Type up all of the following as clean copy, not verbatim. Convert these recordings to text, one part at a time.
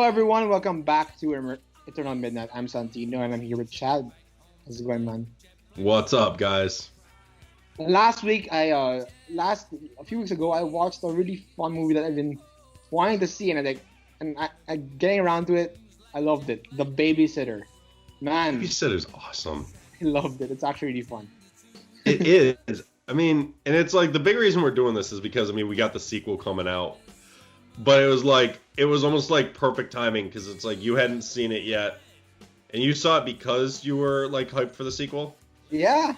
everyone. Welcome back to Eternal Midnight. I'm Santino and I'm here with Chad. How's it going, man? What's up, guys? Last week, a few weeks ago, I watched a really fun movie that I've been wanting to see, and I getting around to it. I loved it. The Babysitter. Man, Babysitter's awesome. I loved it. It's actually really fun. It is. I mean, and it's like the big reason we're doing this is because we got the sequel coming out, but it was almost like perfect timing because it's like you hadn't seen it yet, and you saw it because you were like hyped for the sequel. Yeah.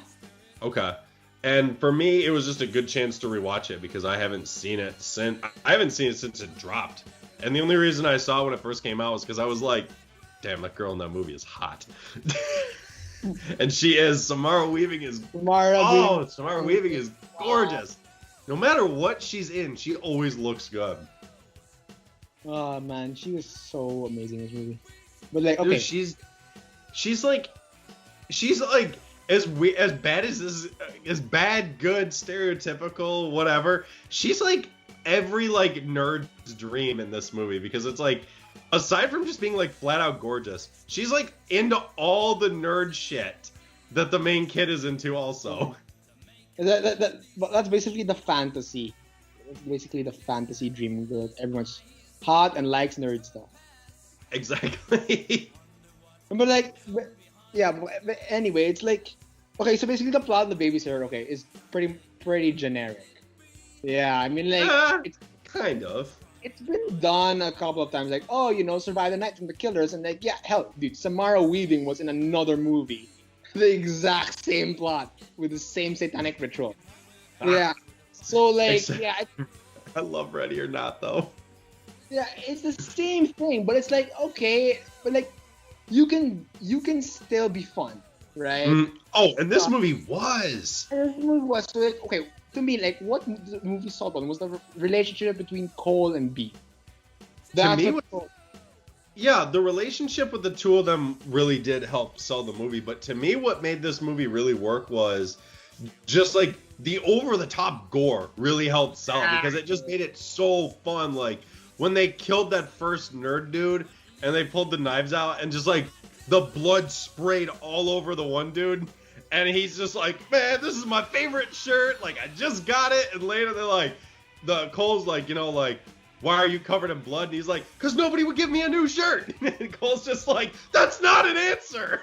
Okay. And for me, it was just a good chance to rewatch it because I haven't seen it since it dropped. And the only reason I saw it when it first came out was because I was like, damn, that girl in that movie is hot. And she is. Samara Weaving is. Samara Weaving is gorgeous. No matter what she's in, she always looks good. Oh man, she was so amazing in this movie. But like, okay, Dude, she's like as bad as this, as bad, good, stereotypical, whatever. She's like every like nerd's dream in this movie because it's like, aside from just being like flat out gorgeous, she's like into all the nerd shit that the main kid is into also. but that's basically the fantasy. It's basically the fantasy dream girl. Everyone's hot and likes nerd stuff. Exactly. But anyway, it's like, okay, so basically the plot of the Babysitter, okay, is pretty generic. Yeah, I mean, like, it's Kind of. it's been done a couple of times, like, oh, survive the night from the killers, and like, yeah, hell, dude, Samara Weaving was in another movie, the exact same plot with the same satanic ritual. Yeah, so like, Except- yeah, I love Ready or Not though. yeah, it's the same thing, but it's like, okay, but like, you can still be fun, right? Oh, and this movie was. And this movie was so like, okay, to me, like, what the movie sold on was the relationship between Cole and B. That's me, what- Yeah, the relationship with the two of them really did help sell the movie. But to me, what made this movie really work was just like the over-the-top gore really helped sell it because it just made it so fun. Like when they killed that first nerd dude and they pulled the knives out and just like the blood sprayed all over the one dude. And he's just like, man, this is my favorite shirt. Like, I just got it. And later they're like, Cole's like, like, why are you covered in blood? And he's like, because nobody would give me a new shirt. And Cole's just like, that's not an answer.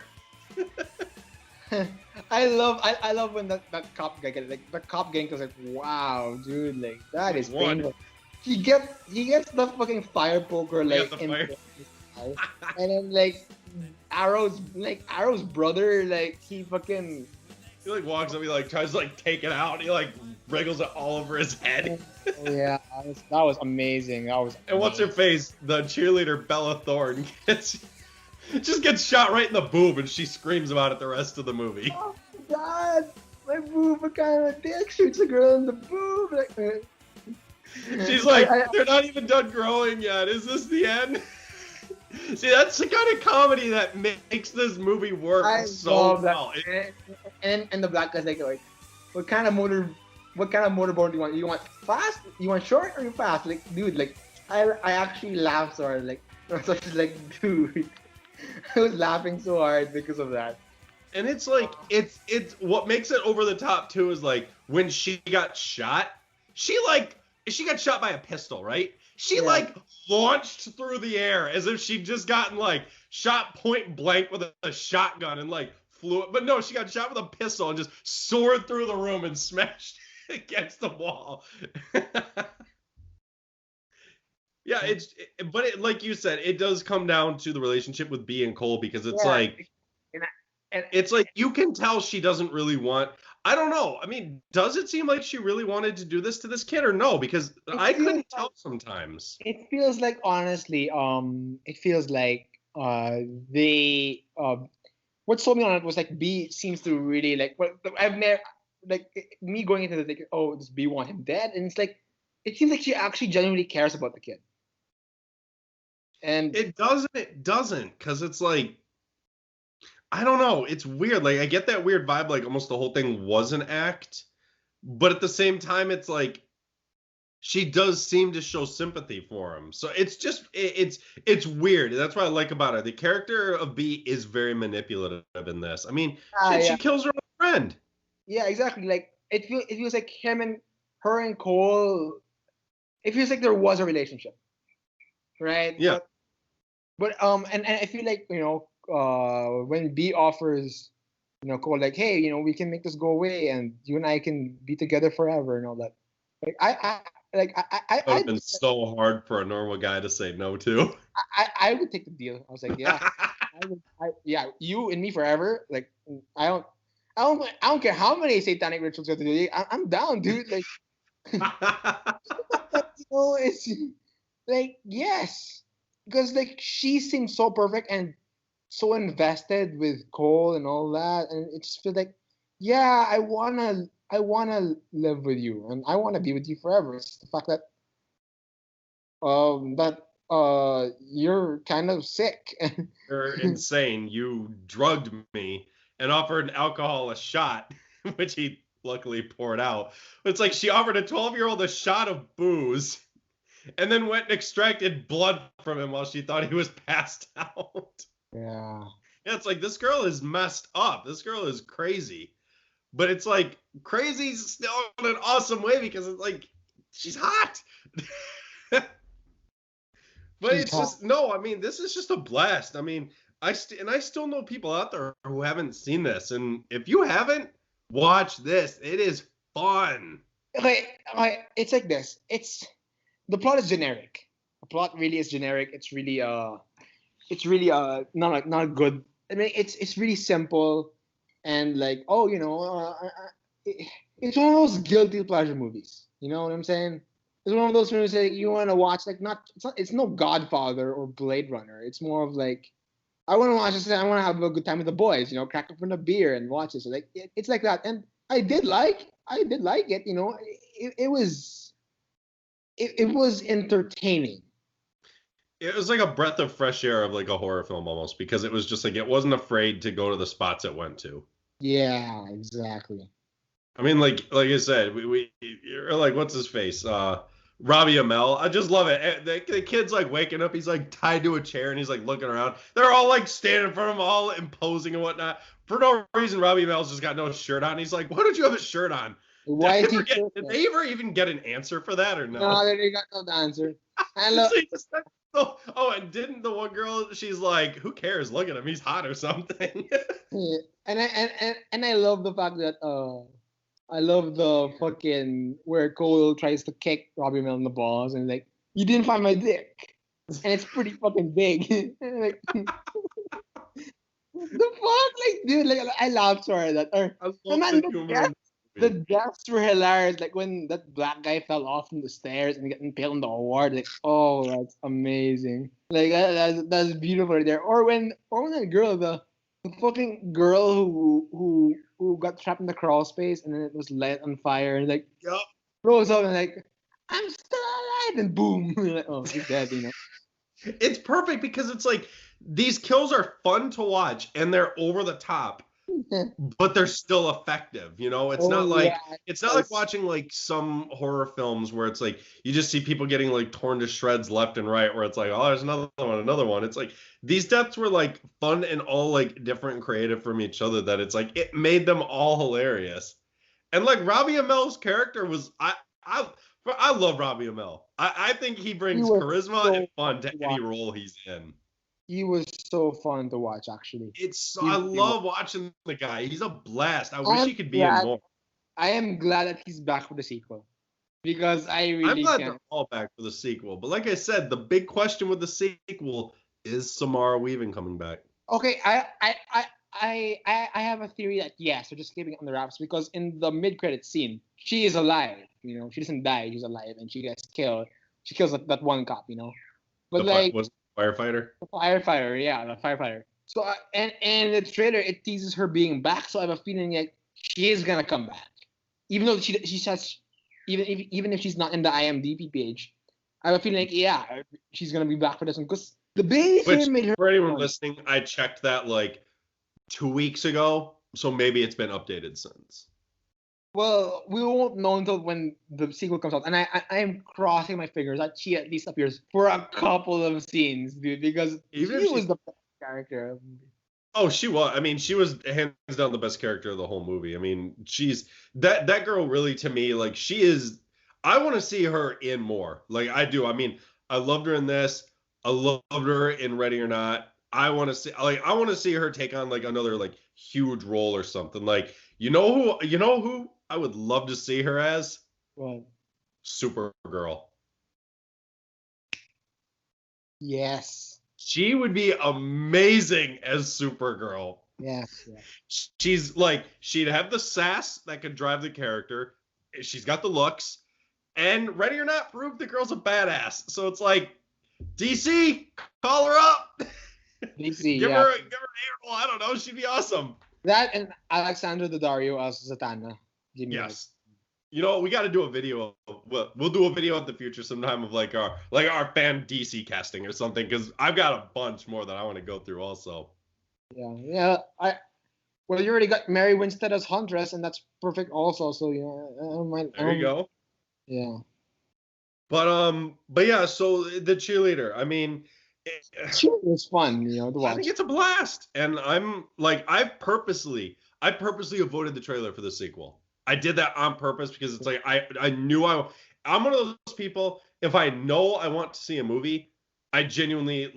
I love when that cop guy gets like the cop gang goes like, wow, dude, like that is One. painful. He gets the fucking fire poker like the in fire- the and then like Arrow's brother, like he fucking He like walks up, he like tries to like take it out. And he like wriggles it all over his head. yeah, that was amazing. That was And what's her face? The cheerleader Bella Thorne just gets shot right in the boob, and she screams about it the rest of the movie. Oh my god, my boob, what kind of a dick shoots a girl in the boob? Like, She's like, they're not even done growing yet. Is this the end? See, that's the kind of comedy that makes this movie work so well. And the black guy's like, what kind of motorboard do you want? You want fast? You want short or you fast? Like, dude, like I actually laughed so hard. Like, so she's like, dude, I was laughing so hard because of that. And it's like, it's what makes it over the top too is like when she got shot, she got shot by a pistol, right? She like launched through the air as if she'd just gotten like shot point blank with a shotgun and like flew it. But no, she got shot with a pistol and just soared through the room and smashed against the wall. Yeah, but like you said, it does come down to the relationship with B and Cole because it's like, it's like you can tell she doesn't really want. I don't know. I mean, does it seem like she really wanted to do this to this kid or no? Because I couldn't tell sometimes. It feels like, honestly, it feels like they what sold me on it was like B seems to really like. Well, I've never like me going into the like, oh, does B want him dead? And it's like it seems like she actually genuinely cares about the kid. And it doesn't, because it's like, I don't know. It's weird. Like, I get that weird vibe, like almost the whole thing was an act. But at the same time, it's like, she does seem to show sympathy for him. So it's just it's weird. That's what I like about her. The character of B is very manipulative in this. I mean, shit, Yeah, she kills her own friend. yeah, exactly. Like it feels like her and Cole. It feels like there was a relationship, right? Yeah. And I feel like when B offers Cole like, hey, we can make this go away and you and I can be together forever and all that. Like That would have been so hard for a normal guy to say no to. I would take the deal. I was like, yeah, yeah, you and me forever. Like, I don't care how many satanic rituals you have to do. I'm down, dude. Like, it's like yes, because like she seems so perfect and so invested with Cole and all that, and it just feels like, yeah, I wanna live with you and I wanna be with you forever. It's the fact that you're kind of sick. You're insane. You drugged me and offered alcohol a shot, which he luckily poured out. It's like she offered a 12-year-old a shot of booze and then went and extracted blood from him while she thought he was passed out. Yeah. Yeah, it's like this girl is messed up. This girl is crazy. But it's like crazy's still in an awesome way because it's like she's hot. But She's it's hot. just no. I mean, this is just a blast. I mean, I still know people out there who haven't seen this, and if you haven't, watch this. It is fun. Okay, it's like this. The plot is generic. The plot really is generic. It's really not good. I mean, it's really simple, and like it's one of those guilty pleasure movies. You know what I'm saying? It's one of those movies that you want to watch. Like it's no Godfather or Blade Runner. It's more of like I want to watch this. I want to have a good time with the boys. Crack open a beer and watch it. So like it's like that. And I did like it. It was entertaining. It was like a breath of fresh air of like a horror film almost because it was just like it wasn't afraid to go to the spots it went to. Yeah, exactly. I mean, like I said, we or like what's his face, Robbie Amell. I just love it. The kid's like waking up. He's like tied to a chair and he's like looking around. They're all like standing in front of him, all imposing and whatnot. For no reason, Robbie Amell's just got no shirt on. He's like, "Why don't you have a shirt on?" Why is he? Did they ever even get an answer for that or no? No, they got no answer. I So love. he just oh, and didn't the one girl? She's like, "Who cares? Look at him. He's hot or something." Yeah. And I love the fact that I love the fucking where Cole tries to kick Robbie Amell in the balls and like you didn't find my dick, and it's pretty fucking big. Like the fuck, like dude, like I laughed so hard at that. Or I love man, the the humor in death, the the movie. deaths were hilarious. Like when that black guy fell off from the stairs and got impaled on the award. Like oh, that's amazing. Like that's beautiful right there. Or when that girl, the fucking girl who got trapped in the crawl space and then it was lit on fire and like Yup. rose up and like I'm still alive and boom. Like, oh, she's dead. It's perfect because it's like these kills are fun to watch and they're over the top, but they're still effective. It's Oh not yeah, like it's not like watching like some horror films where it's like you just see people getting like torn to shreds left and right, where it's like, oh, there's another one. It's like these deaths were like fun and all like different and creative from each other that it's like it made them all hilarious. And like Robbie Amell's character was I love Robbie Amell. I think he he brings was charisma and so fun fun to to any watch. role he's in. He was so fun to watch actually. He I really was. love watching the guy. He's a blast. I wish I'm he could be in glad. more. I am glad that he's back for the sequel because I I'm really glad they're can't. all back for the sequel. But like I said, the big question with the sequel is Samara Weaving coming back. Okay, I have a theory that yes, they're just keeping it on the wraps because in the mid-credit scene, she is alive. She doesn't die. She's alive, and she gets killed. She kills that one cop. But like Was firefighter. the firefighter, yeah, the firefighter. So and in the trailer, it teases her being back. So I have a feeling like she is gonna come back, even though she says even if she's not in the IMDb page. I have a feeling like yeah, she's gonna be back for this one because the Which babysitter made her. for anyone listening, I checked that like 2 weeks ago, so maybe it's been updated since. Well, we won't know until when the sequel comes out, and I am crossing my fingers that she at least appears for a couple of scenes, dude, because Even she if was she, the best character. oh, she was. I mean, she was hands down the best character of the whole movie. I mean, she's that girl really to me, like she is. I want to see her in more. Like I do. I mean, I loved her in this. I loved her in Ready or Not. I want to see her take on like another like huge role or something. Like you know who I would love to see her as Well, Supergirl. yes, She would be amazing as Supergirl. yes, yes. She's like she'd have the sass that could drive the character. She's got the looks, and Ready or Not proved the girl's a badass. So it's like DC, call her up, DC, give yeah. her a role. I don't know, she'd be awesome. That and Alexandra Daddario as Zatanna. Give me that. Yes. You know, we got to do a video. We'll do a video in the future sometime of like our fan DC casting or something because I've got a bunch more that I want to go through also. Yeah, yeah. Well, you already got Mary Winstead as Huntress, and that's perfect also. So yeah, I don't mind. There you go. Yeah. But yeah. So the cheerleader. I mean, Sure, it was fun, to I watch. think it's a blast, and I'm like, I purposely avoided the trailer for the sequel. I did that on purpose because it's like I knew I'm one of those people. If I know I want to see a movie, I genuinely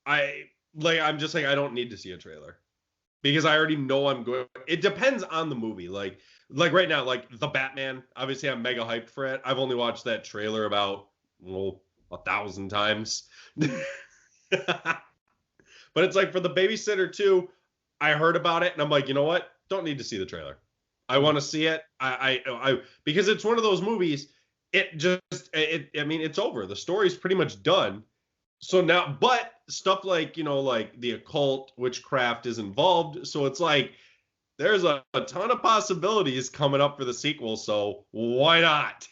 I'm just like I don't need to see a trailer because I already know I'm going. It depends on the movie. Like right now, like the Batman. Obviously, I'm mega hyped for it. I've only watched that trailer about 1,000 times. But it's like for the Babysitter 2, I heard about it and I'm like, you know what? Don't need to see the trailer. I want to see it. I because it's one of those movies. I mean, it's over. The story's pretty much done. So now, but stuff like like the occult, witchcraft is involved. So it's like there's a ton of possibilities coming up for the sequel. So why not?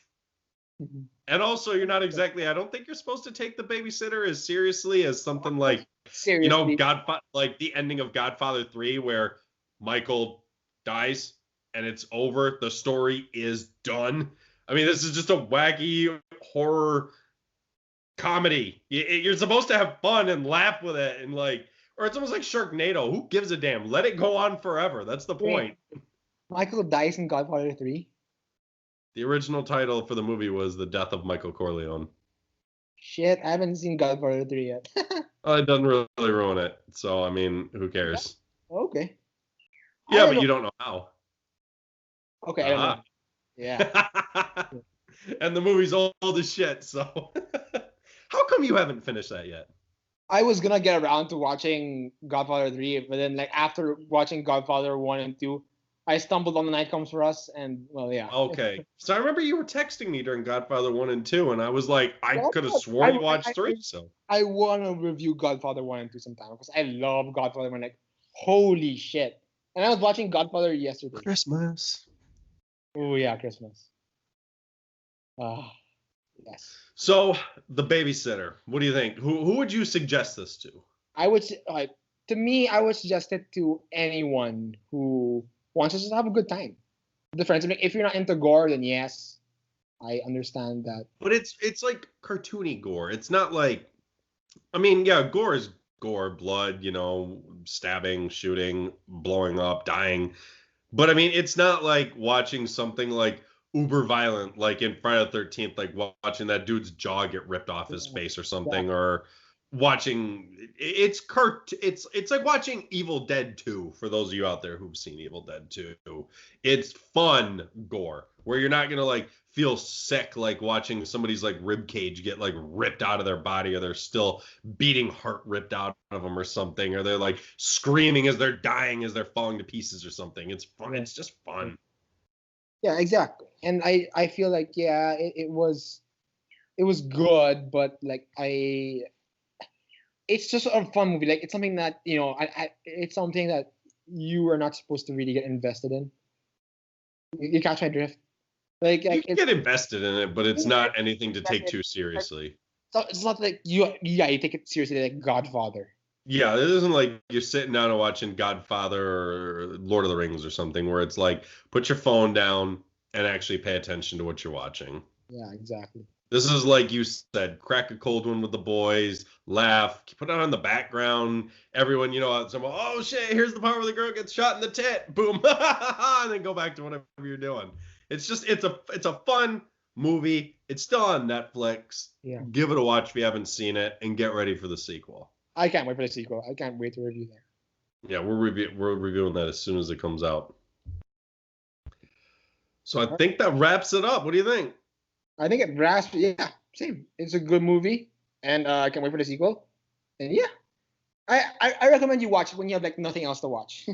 And also, you're not exactly. I don't think you're supposed to take the Babysitter as seriously as something like Seriously. Godfather, like the ending of Godfather 3, where Michael dies and it's over. The story is done. I mean, this is just a wacky horror comedy. You're supposed to have fun and laugh with it, and like, or it's almost like Sharknado. Who gives a damn? Let it go on forever. That's the point. Michael dies in Godfather 3. The original title for the movie was The Death of Michael Corleone. Shit, I haven't seen Godfather 3 yet. It doesn't really ruin it. So, I mean, who cares? Okay. Yeah, but you don't know how. Okay, I don't know. Yeah. And the movie's old as shit, so. How come you haven't finished that yet? I was gonna get around to watching Godfather 3, but then like after watching Godfather 1 and 2, I stumbled on The Night Comes for Us, and well, yeah. Okay. So I remember you were texting me during Godfather 1 and 2, and I was like, I could have sworn you watched 3, so. I want to review Godfather 1 and 2 sometime, because I love Godfather 1, like, holy shit. And I was watching Godfather yesterday. Christmas. Oh, yeah, Christmas. Yes. So, The Babysitter, what do you think? Who would you suggest this to? I would, to me, I would suggest it to anyone who wants to just have a good time. The friends, I mean, if you're not into gore, then yes, I understand that. But it's like cartoony gore. It's not like, I mean, yeah, gore is gore, blood, stabbing, shooting, blowing up, dying. But I mean, it's not like watching something like uber violent, like in Friday the 13th, like watching that dude's jaw get ripped off his face or something, or watching it's like watching Evil Dead 2 for those of you out there who've seen Evil Dead 2. It's fun gore where you're not gonna like feel sick like watching somebody's like rib cage get like ripped out of their body, or they're still beating heart ripped out of them or something, or they're like screaming as they're dying as they're falling to pieces or something. It's fun. It's just fun. Yeah, exactly. And I feel like it was good, but like it's just a fun movie. Like it's something that it's something that you are not supposed to really get invested in. You catch my drift. Like you can get invested in it, but it's not anything to take too seriously. So it's not like you take it seriously like Godfather. Yeah, it isn't like you're sitting down and watching Godfather or Lord of the Rings or something where it's like put your phone down and actually pay attention to what you're watching. Yeah, exactly. This is like you said, crack a cold one with the boys, laugh, put it on the background. Everyone, someone, oh shit, here's the part where the girl gets shot in the tit, boom, and then go back to whatever you're doing. It's a fun movie. It's still on Netflix. Yeah. Give it a watch if you haven't seen it, and get ready for the sequel. I can't wait for the sequel. I can't wait to review that. Yeah, we're reviewing that as soon as it comes out. So I think that wraps it up. What do you think? I think it wraps. Yeah, same. It's a good movie, and I can't wait for the sequel. And yeah, I recommend you watch it when you have like nothing else to watch.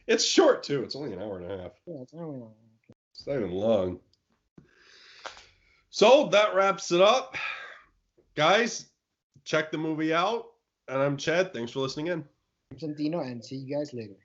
It's short too. It's only an hour and a half. Yeah, it's not long. It's not even long. So that wraps it up. Guys, check the movie out. And I'm Chad. Thanks for listening in. I'm Santino, and see you guys later.